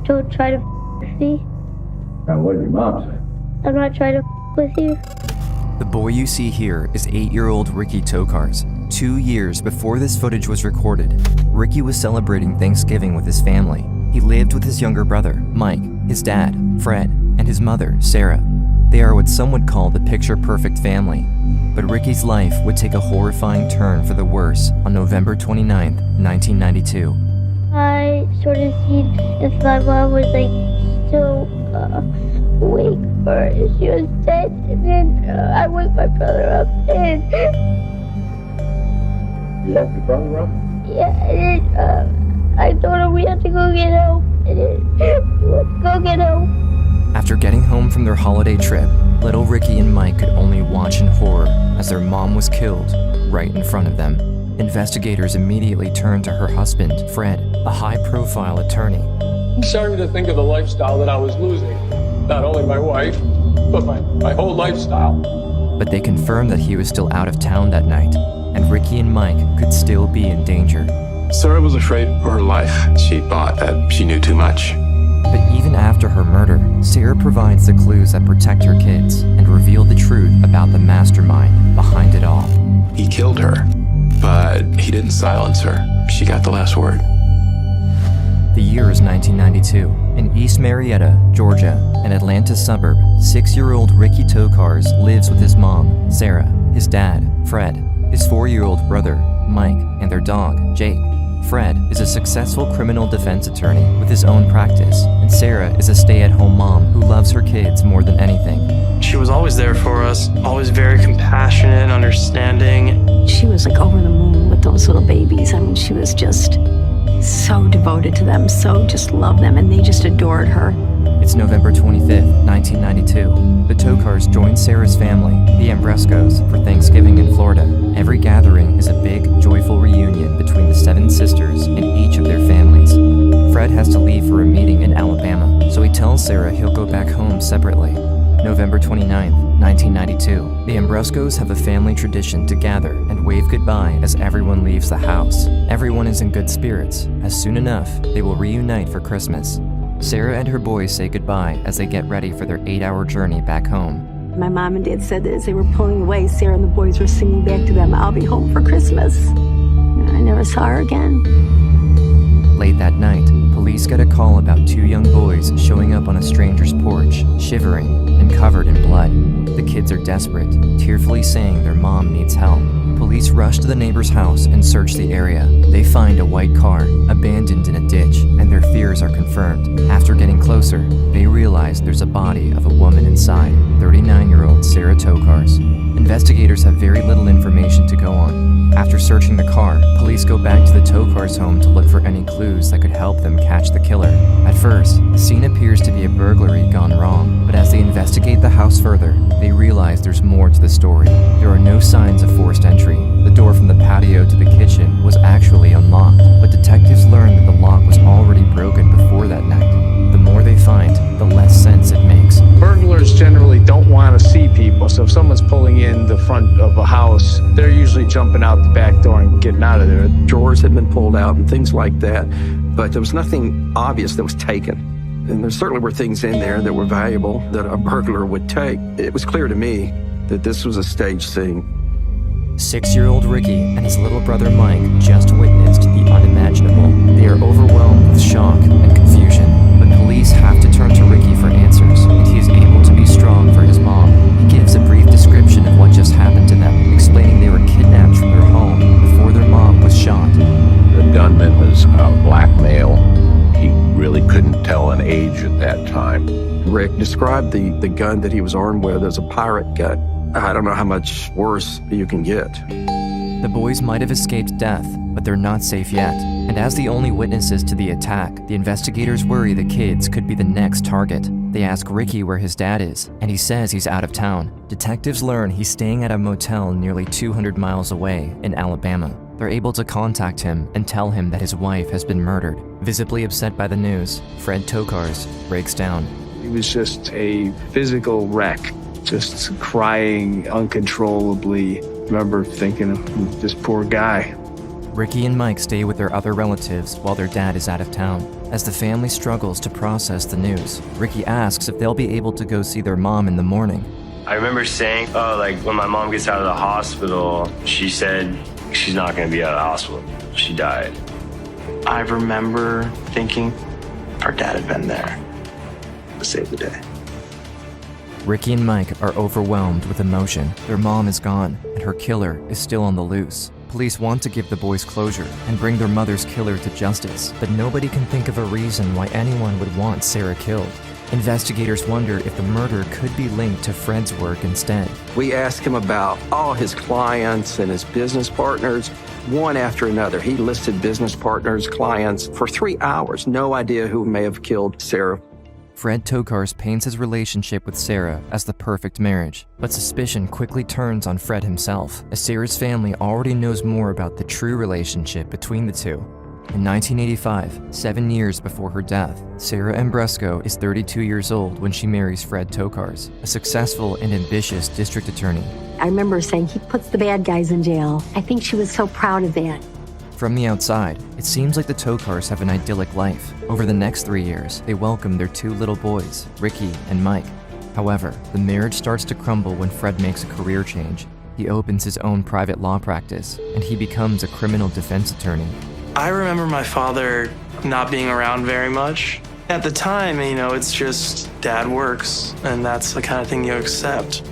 Don't try to with me. Now, what did your mom say? I'm not trying to with you. The boy you see here is 8-year-old Ricky Tokars. 2 years before this footage was recorded, Ricky was celebrating Thanksgiving with his family. He lived with his younger brother, Mike, his dad, Fred, and his mother, Sarah. They are what some would call the picture-perfect family. But Ricky's life would take a horrifying turn for the worse on November 29th, 1992. I sort of seen if my mom was like still awake or if she was dead, and then I woke my brother up and You left your brother up? yeah, and then I told her we have to go get help, and then we went to go get help. After getting home from their holiday trip, little Ricky and Mike could only watch in horror as their mom was killed right in front of them. Investigators immediately turned to her husband, Fred, a high-profile attorney. I'm sorry to think of the lifestyle that I was losing. Not only my wife, but my whole lifestyle. But they confirmed that he was still out of town that night, and Ricky and Mike could still be in danger. Sarah was afraid for her life. She thought that she knew too much. But even after her murder, Sarah provides the clues that protect her kids and reveal the truth about the mastermind behind it all. He killed her, but he didn't silence her. She got the last word. The year is 1992. In East Marietta, Georgia, an Atlanta suburb, 6-year-old Ricky Tokars lives with his mom, Sarah, his dad, Fred, his 4-year-old brother, Mike, and their dog, Jake. Fred is a successful criminal defense attorney with his own practice, and Sarah is a stay-at-home mom who loves her kids more than anything. She was always there for us, always very compassionate, understanding. She was like over the moon with those little babies. I mean, she was just so devoted to them, so just loved them, and they just adored her. It's November 25th, 1992. The Tokars join Sarah's family, the Ambrescos, for Thanksgiving in Florida. Every gathering is a big, joyful reunion between the 7 sisters and each of their families. Fred has to leave for a meeting in Alabama, so he tells Sarah he'll go back home separately. November 29th, 1992. The Ambrescos have a family tradition to gather and wave goodbye as everyone leaves the house. Everyone is in good spirits, as soon enough, they will reunite for Christmas. Sarah and her boys say goodbye as they get ready for their 8-hour journey back home. My mom and dad said that as they were pulling away, Sarah and the boys were singing back to them, "I'll be home for Christmas." And I never saw her again. Late that night, police get a call about 2 young boys showing up on a stranger's porch, shivering and covered in blood. The kids are desperate, tearfully saying their mom needs help. Police rush to the neighbor's house and search the area. They find a white car, abandoned in a ditch, and their fears are confirmed. After getting closer, they realize there's a body of a woman inside, 39-year-old Sarah Tokars. Investigators have very little information to go on. After searching the car, police go back to the Tokars' home to look for any clues that could help them catch the killer. At first, the scene appears to be a burglary gone wrong, but as they investigate the house further, they realize there's more to the story. There are no signs of forced entry. The door from the patio to the kitchen was actually unlocked, but detectives learn that the lock was already broken before that night. The more they find, the less sense it makes. Burglars generally don't want to see people, so if someone's pulling in the front of a house, they're usually jumping out the back door and getting out of there. Drawers had been pulled out and things like that, but there was nothing obvious that was taken. And there certainly were things in there that were valuable that a burglar would take. It was clear to me that this was a staged scene. 6-year-old Ricky and his little brother Mike just witnessed the unimaginable. They are overwhelmed with shock and confusion, but police have to turn to Ricky for answers, and he is able to be strong for his mom. He gives a brief description of what just happened to them, explaining they were kidnapped from their home before their mom was shot. The gunman was a black male. He really couldn't tell an age at that time. Rick described the gun that he was armed with as a pirate gun. I don't know how much worse you can get. The boys might have escaped death, but they're not safe yet. And as the only witnesses to the attack, the investigators worry the kids could be the next target. They ask Ricky where his dad is, and he says he's out of town. Detectives learn he's staying at a motel nearly 200 miles away in Alabama. They're able to contact him and tell him that his wife has been murdered. Visibly upset by the news, Fred Tokars breaks down. He was just a physical wreck, just crying uncontrollably. I remember thinking of this poor guy. Ricky and Mike stay with their other relatives while their dad is out of town. As the family struggles to process the news, Ricky asks if they'll be able to go see their mom in the morning. I remember saying, when my mom gets out of the hospital, she said she's not going to be out of the hospital. She died. I remember thinking our dad had been there to save the day. Ricky and Mike are overwhelmed with emotion. Their mom is gone, and her killer is still on the loose. Police want to give the boys closure and bring their mother's killer to justice, but nobody can think of a reason why anyone would want Sarah killed. Investigators wonder if the murder could be linked to Fred's work instead. We asked him about all his clients and his business partners, one after another. He listed business partners, clients for 3 hours. No idea who may have killed Sarah. Fred Tokars paints his relationship with Sarah as the perfect marriage, but suspicion quickly turns on Fred himself, as Sarah's family already knows more about the true relationship between the two. In 1985, 7 years before her death, Sarah Ambresco is 32 years old when she marries Fred Tokars, a successful and ambitious district attorney. I remember saying he puts the bad guys in jail. I think she was so proud of that. From the outside, it seems like the Tokars have an idyllic life. Over the next 3 years, they welcome their 2 little boys, Ricky and Mike. However, the marriage starts to crumble when Fred makes a career change. He opens his own private law practice, and he becomes a criminal defense attorney. I remember my father not being around very much. At the time, it's just dad works, and that's the kind of thing you accept.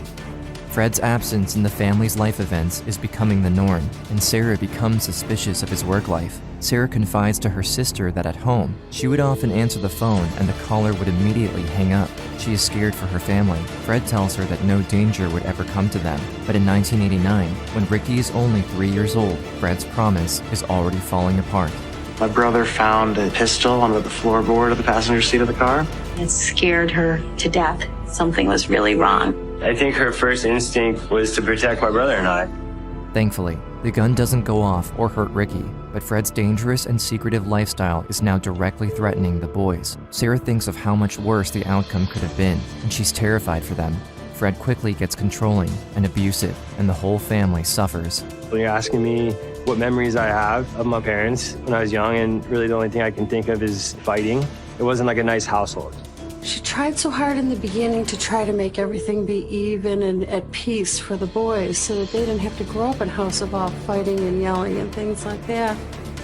Fred's absence in the family's life events is becoming the norm, and Sarah becomes suspicious of his work life. Sarah confides to her sister that at home, she would often answer the phone and the caller would immediately hang up. She is scared for her family. Fred tells her that no danger would ever come to them. But in 1989, when Ricky is only 3 years old, Fred's promise is already falling apart. My brother found a pistol under the floorboard of the passenger seat of the car. It scared her to death. Something was really wrong. I think her first instinct was to protect my brother and I. Thankfully, the gun doesn't go off or hurt Ricky, but Fred's dangerous and secretive lifestyle is now directly threatening the boys. Sarah thinks of how much worse the outcome could have been, and she's terrified for them. Fred quickly gets controlling and abusive, and the whole family suffers. You're asking me what memories I have of my parents when I was young, and really the only thing I can think of is fighting. It wasn't like a nice household. She tried so hard in the beginning to try to make everything be even and at peace for the boys so that they didn't have to grow up in a house of all fighting and yelling and things like that.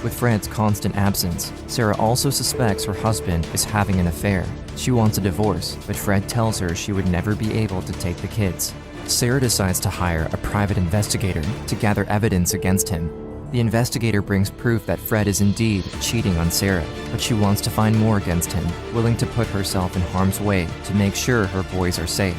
With Fred's constant absence, Sarah also suspects her husband is having an affair. She wants a divorce, but Fred tells her she would never be able to take the kids. Sarah decides to hire a private investigator to gather evidence against him. The investigator brings proof that Fred is indeed cheating on Sarah, but she wants to find more against him, willing to put herself in harm's way to make sure her boys are safe.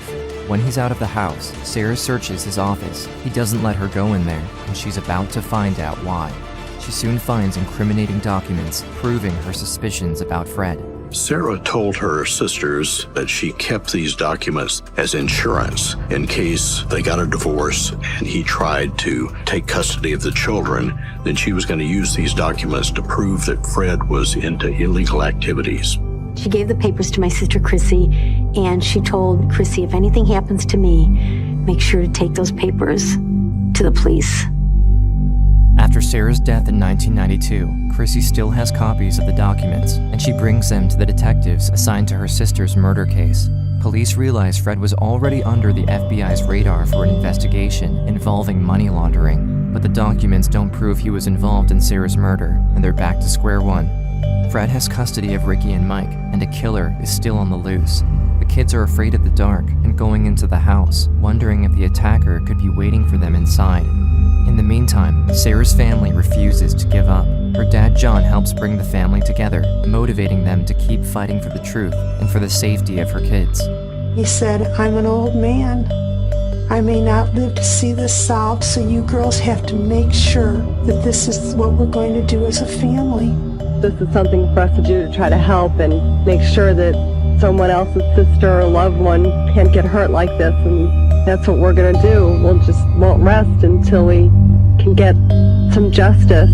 When he's out of the house, Sarah searches his office. He doesn't let her go in there, and she's about to find out why. She soon finds incriminating documents proving her suspicions about Fred. Sarah told her sisters that she kept these documents as insurance in case they got a divorce and he tried to take custody of the children. Then she was going to use these documents to prove that Fred was into illegal activities. She gave the papers to my sister Chrissy, and she told Chrissy, if anything happens to me, make sure to take those papers to the police. After Sarah's death in 1992, Chrissy still has copies of the documents, and she brings them to the detectives assigned to her sister's murder case. Police realize Fred was already under the FBI's radar for an investigation involving money laundering, but the documents don't prove he was involved in Sarah's murder, and they're back to square one. Fred has custody of Ricky and Mike, and a killer is still on the loose. The kids are afraid of the dark and going into the house, wondering if the attacker could be waiting for them inside. In the meantime, Sarah's family refuses to give up. Her dad John helps bring the family together, motivating them to keep fighting for the truth and for the safety of her kids. He said, I'm an old man. I may not live to see this solved, so you girls have to make sure that this is what we're going to do as a family. This is something for us to do to try to help and make sure that someone else's sister or loved one can't get hurt like this, and that's what we're going to do. Won't rest until we can get some justice.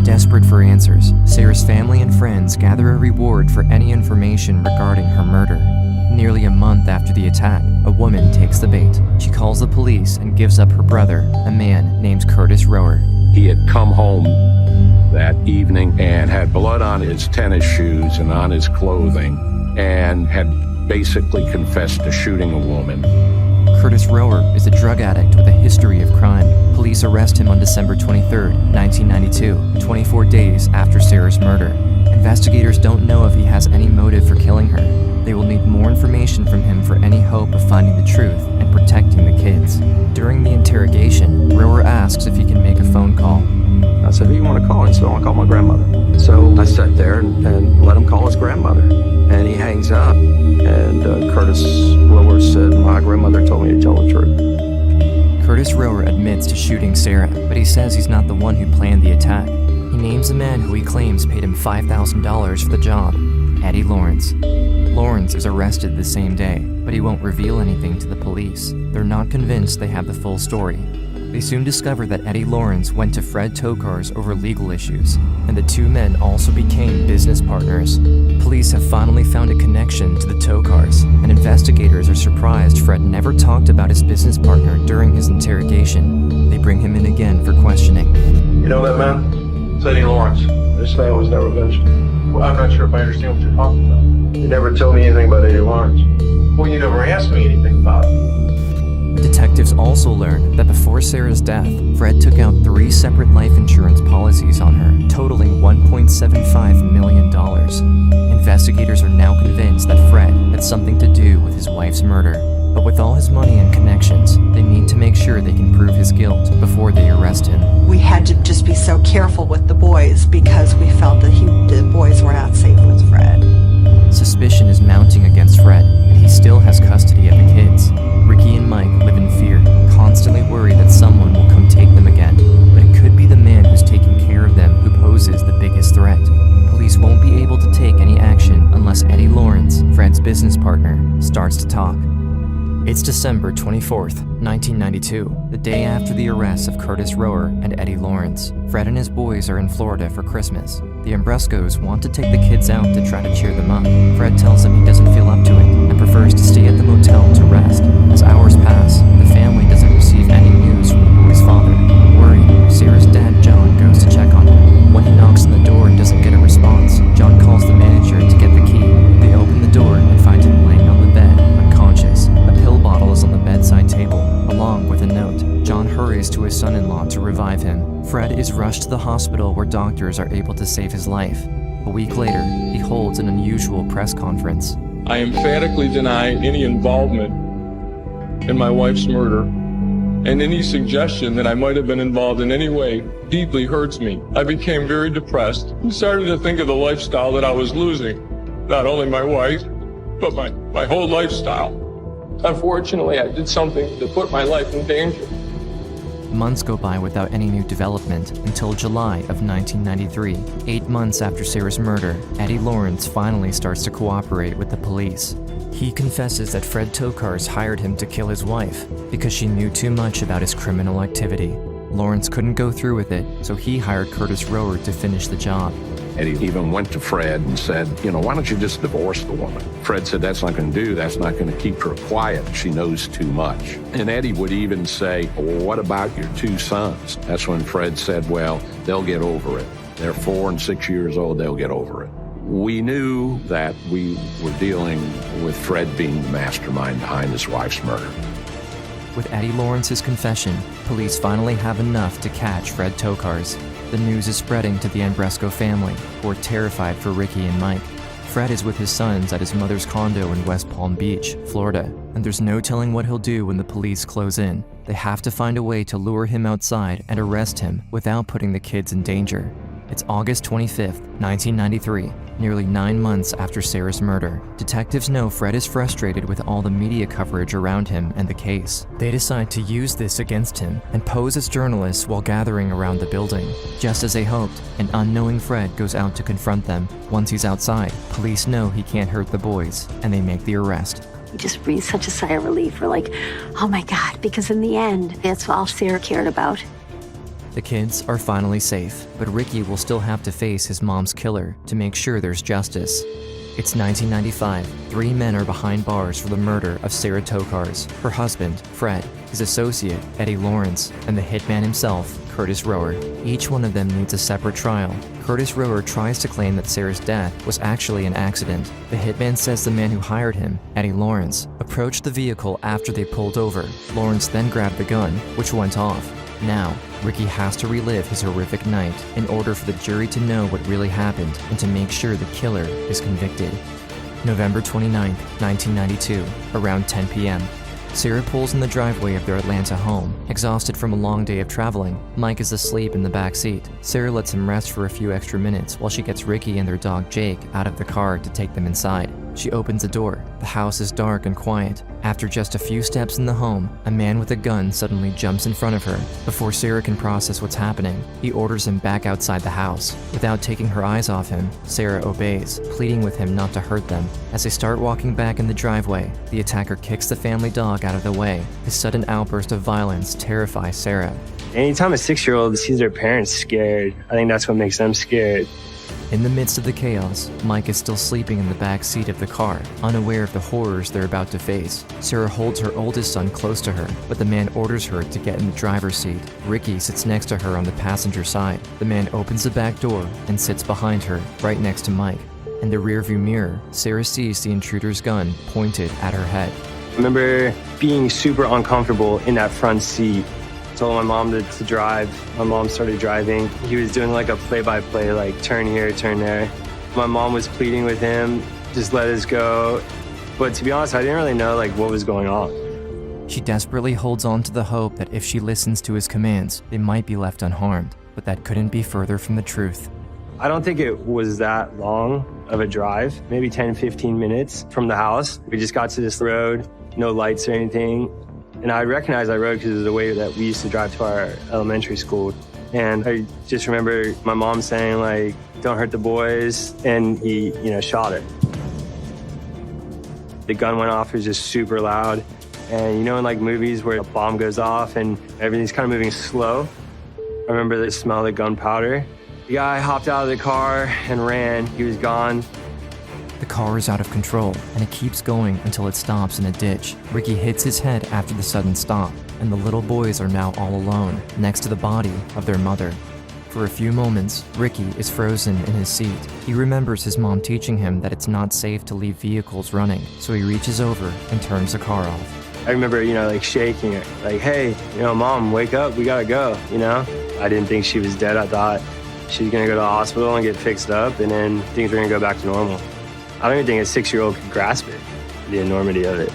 Desperate for answers, Sarah's family and friends gather a reward for any information regarding her murder. Nearly a month after the attack, a woman takes the bait. She calls the police and gives up her brother, a man named Curtis Rower. He had come home that evening and had blood on his tennis shoes and on his clothing and had basically confessed to shooting a woman. Curtis Rower is a drug addict with a history of crime. Police arrest him on December 23, 1992, 24 days after Sarah's murder. Investigators don't know if he has any motive for killing her. They will need more information from him for any hope of finding the truth and protecting the kids. During the interrogation, Rower asks if he can make a phone call. I said, who you want to call? He said, I want to call my grandmother. So I sat there and let him call his grandmother. And he hangs up. And Curtis Rower said, my grandmother told me to tell the truth. Curtis Rower admits to shooting Sarah, but he says he's not the one who planned the attack. He names a man who he claims paid him $5,000 for the job, Eddie Lawrence. Lawrence is arrested the same day, but he won't reveal anything to the police. They're not convinced they have the full story. They soon discover that Eddie Lawrence went to Fred Tokar's over legal issues, and the two men also became business partners. Police have finally found a connection to the Tokars, and investigators are surprised Fred never talked about his business partner during his interrogation. They bring him in again for questioning. You know that man? It's Eddie Lawrence. This man was never mentioned. Well, I'm not sure if I understand what you're talking about. You never told me anything about Eddie Lawrence. Well, you never asked me anything about it. Detectives also learned that before Sarah's death, Fred took out 3 separate life insurance policies on her, totaling $1.75 million. Investigators are now convinced that Fred had something to do with his wife's murder. But with all his money and connections, they need to make sure they can prove his guilt before they arrest him. We had to just be so careful with the boys because we felt that the boys were not safe with Fred. Suspicion is mounting against Fred, and he still has custody of the kids. Ricky and Mike live in fear, constantly worried that someone will come take them again. But it could be the man who's taking care of them who poses the biggest threat. Police won't be able to take any action unless Eddie Lawrence, Fred's business partner, starts to talk. It's December 24th, 1992, the day after the arrests of Curtis Rower and Eddie Lawrence. Fred and his boys are in Florida for Christmas. The Ambrescos want to take the kids out to try to cheer them up. Fred tells them he doesn't feel up to it and prefers to stay at the motel to rest. As hours pass, the family doesn't receive any news from the boy's father. Worried, Sarah's dad, John, goes to check on him. When he knocks on the door and doesn't get a response, John calls the manager to get the key. They open the door and find him laying on the bed, unconscious. A pill bottle is on the bedside table, along with a note. John hurries to his son-in-law to revive him. Fred is rushed to the hospital where doctors are able to save his life. A week later, he holds an unusual press conference. I emphatically deny any involvement in my wife's murder, and any suggestion that I might have been involved in any way deeply hurts me. I became very depressed and started to think of the lifestyle that I was losing. Not only my wife, but my whole lifestyle. Unfortunately, I did something to put my life in danger. Months go by without any new development until July of 1993. 8 months after Sarah's murder, Eddie Lawrence finally starts to cooperate with the police. He confesses that Fred Tokar's hired him to kill his wife because she knew too much about his criminal activity. Lawrence couldn't go through with it, so he hired Curtis Rower to finish the job. Eddie even went to Fred and said, why don't you just divorce the woman? Fred said, that's not going to do. That's not going to keep her quiet. She knows too much. And Eddie would even say, well, what about your 2 sons? That's when Fred said, well, they'll get over it. They're 4 and 6 years old. They'll get over it. We knew that we were dealing with Fred being the mastermind behind his wife's murder. With Eddie Lawrence's confession, police finally have enough to catch Fred Tokar's. The news is spreading to the Ambresco family, who are terrified for Ricky and Mike. Fred is with his sons at his mother's condo in West Palm Beach, Florida, and there's no telling what he'll do when the police close in. They have to find a way to lure him outside and arrest him without putting the kids in danger. It's August 25th, 1993, nearly 9 months after Sarah's murder. Detectives know Fred is frustrated with all the media coverage around him and the case. They decide to use this against him and pose as journalists while gathering around the building. Just as they hoped, an unknowing Fred goes out to confront them. Once he's outside, police know he can't hurt the boys, and they make the arrest. We just breathed such a sigh of relief. We're like, oh my God, because in the end, that's all Sarah cared about. The kids are finally safe, but Ricky will still have to face his mom's killer to make sure there's justice. It's 1995. 3 men are behind bars for the murder of Sarah Tokar's, her husband, Fred, his associate, Eddie Lawrence, and the hitman himself, Curtis Rower. Each one of them needs a separate trial. Curtis Rower tries to claim that Sarah's death was actually an accident. The hitman says the man who hired him, Eddie Lawrence, approached the vehicle after they pulled over. Lawrence then grabbed the gun, which went off. Now, Ricky has to relive his horrific night in order for the jury to know what really happened and to make sure the killer is convicted. November 29, 1992, around 10 p.m. Sarah pulls in the driveway of their Atlanta home. Exhausted from a long day of traveling, Mike is asleep in the back seat. Sarah lets him rest for a few extra minutes while she gets Ricky and their dog Jake out of the car to take them inside. She opens the door. The house is dark and quiet. After just a few steps in the home, a man with a gun suddenly jumps in front of her. Before Sarah can process what's happening, he orders him back outside the house. Without taking her eyes off him, Sarah obeys, pleading with him not to hurt them. As they start walking back in the driveway, the attacker kicks the family dog out of the way. His sudden outburst of violence terrifies Sarah. Anytime a 6-year-old sees their parents scared, I think that's what makes them scared. In the midst of the chaos, Mike is still sleeping in the back seat of the car, unaware of the horrors they're about to face. Sarah holds her oldest son close to her, but the man orders her to get in the driver's seat. Ricky sits next to her on the passenger side. The man opens the back door and sits behind her, right next to Mike. In the rearview mirror, Sarah sees the intruder's gun pointed at her head. I remember being super uncomfortable in that front seat. Told my mom to drive. My mom started driving. He was doing like a play-by-play, like turn here, turn there. My mom was pleading with him, just let us go. But to be honest, I didn't really know like what was going on. She desperately holds on to the hope that if she listens to his commands, they might be left unharmed. But that couldn't be further from the truth. I don't think it was that long of a drive, maybe 10, 15 minutes from the house. We just got to this road, no lights or anything. And I recognized that road because it was the way that we used to drive to our elementary school. And I just remember my mom saying, like, don't hurt the boys. And he, shot her. The gun went off. It was just super loud. And in like movies where a bomb goes off and everything's kind of moving slow, I remember the smell of the gunpowder. The guy hopped out of the car and ran. He was gone. The car is out of control, and it keeps going until it stops in a ditch. Ricky hits his head after the sudden stop, and the little boys are now all alone, next to the body of their mother. For a few moments, Ricky is frozen in his seat. He remembers his mom teaching him that it's not safe to leave vehicles running, so he reaches over and turns the car off. I remember, like shaking her, like, hey, Mom, wake up, we gotta go, I didn't think she was dead. I thought she was gonna go to the hospital and get fixed up, and then things were gonna go back to normal. I don't even think a 6-year-old could grasp it, the enormity of it.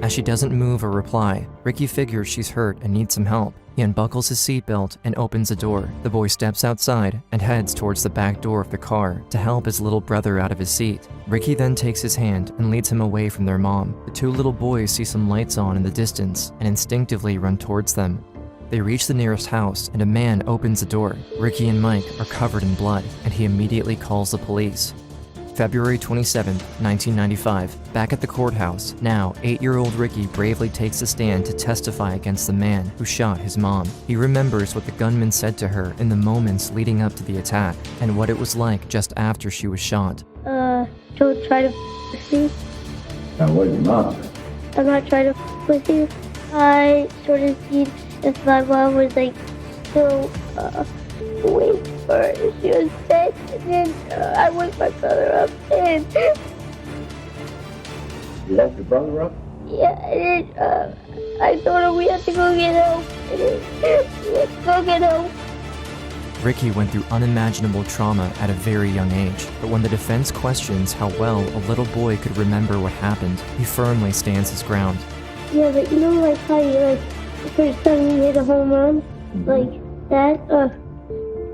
As she doesn't move or reply, Ricky figures she's hurt and needs some help. He unbuckles his seatbelt and opens the door. The boy steps outside and heads towards the back door of the car to help his little brother out of his seat. Ricky then takes his hand and leads him away from their mom. The two little boys see some lights on in the distance and instinctively run towards them. They reach the nearest house and a man opens the door. Ricky and Mike are covered in blood and he immediately calls the police. February 27, 1995, back at the courthouse, now 8-year-old Ricky bravely takes the stand to testify against the man who shot his mom. He remembers what the gunman said to her in the moments leading up to the attack and what it was like just after she was shot. Don't try to f with me. Now what, your mom? I'm not trying to f with you. I sort of seen if my mom was like still awake or she was dead, and then I woke my brother up and You woke your brother up? yeah, and then I told him we had to go get help, and then we had to go get help. Ricky went through unimaginable trauma at a very young age, but when the defense questions how well a little boy could remember what happened, he firmly stands his ground. Yeah, but like how you the first time you hit a home run, like that,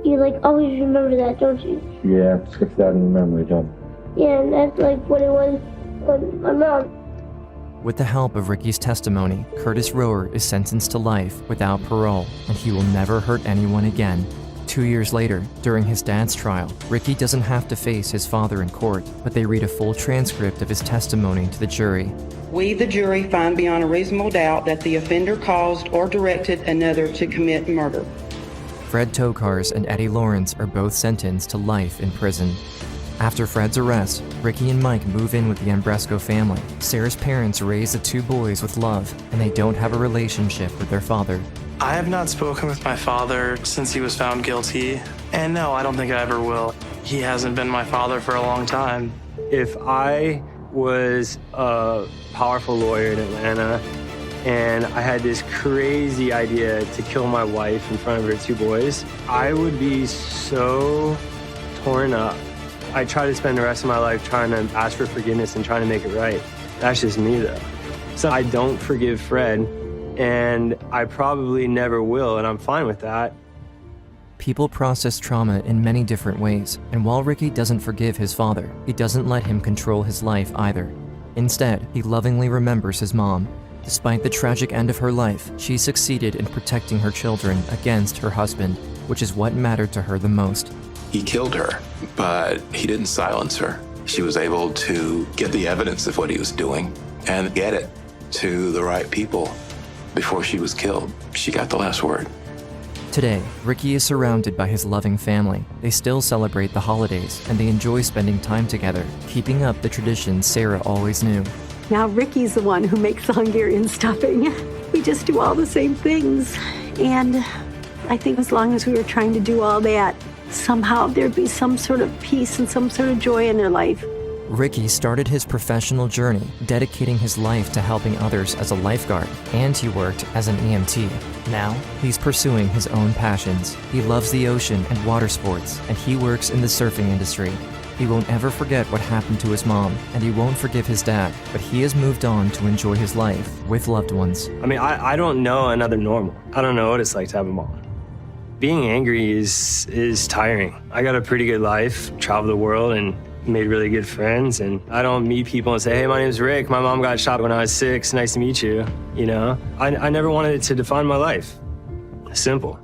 you always remember that, don't you? Yeah, it sticks out in your memory, don't it? Yeah, and that's what it was with my mom. With the help of Ricky's testimony, Curtis Rower is sentenced to life without parole, and he will never hurt anyone again. 2 years later, during his dad's trial, Ricky doesn't have to face his father in court, but they read a full transcript of his testimony to the jury. We, the jury, find beyond a reasonable doubt that the offender caused or directed another to commit murder. Fred Tokars and Eddie Lawrence are both sentenced to life in prison. After Fred's arrest, Ricky and Mike move in with the Ambresco family. Sarah's parents raise the two boys with love, and they don't have a relationship with their father. I have not spoken with my father since he was found guilty. And no, I don't think I ever will. He hasn't been my father for a long time. If I was a powerful lawyer in Atlanta and I had this crazy idea to kill my wife in front of her 2 boys, I would be so torn up. I try to spend the rest of my life trying to ask for forgiveness and trying to make it right. That's just me, though. So I don't forgive Fred, and I probably never will, and I'm fine with that. People process trauma in many different ways, and while Ricky doesn't forgive his father, he doesn't let him control his life either. Instead, he lovingly remembers his mom. Despite the tragic end of her life, she succeeded in protecting her children against her husband, which is what mattered to her the most. He killed her, but he didn't silence her. She was able to get the evidence of what he was doing and get it to the right people before she was killed. She got the last word. Today, Ricky is surrounded by his loving family. They still celebrate the holidays, and they enjoy spending time together, keeping up the traditions Sarah always knew. Now Ricky's the one who makes the Hungarian stuffing. We just do all the same things. And I think as long as we were trying to do all that, somehow there'd be some sort of peace and some sort of joy in their life. Ricky started his professional journey, dedicating his life to helping others as a lifeguard, and he worked as an EMT. Now, he's pursuing his own passions. He loves the ocean and water sports, and he works in the surfing industry. He won't ever forget what happened to his mom, and he won't forgive his dad, but he has moved on to enjoy his life with loved ones. I mean, I don't know another normal. I don't know what it's like to have a mom. Being angry is tiring. I got a pretty good life, traveled the world, and made really good friends. And I don't meet people and say, hey, my name's Rick. My mom got shot when I was 6. Nice to meet you. You know, I never wanted it to define my life. Simple.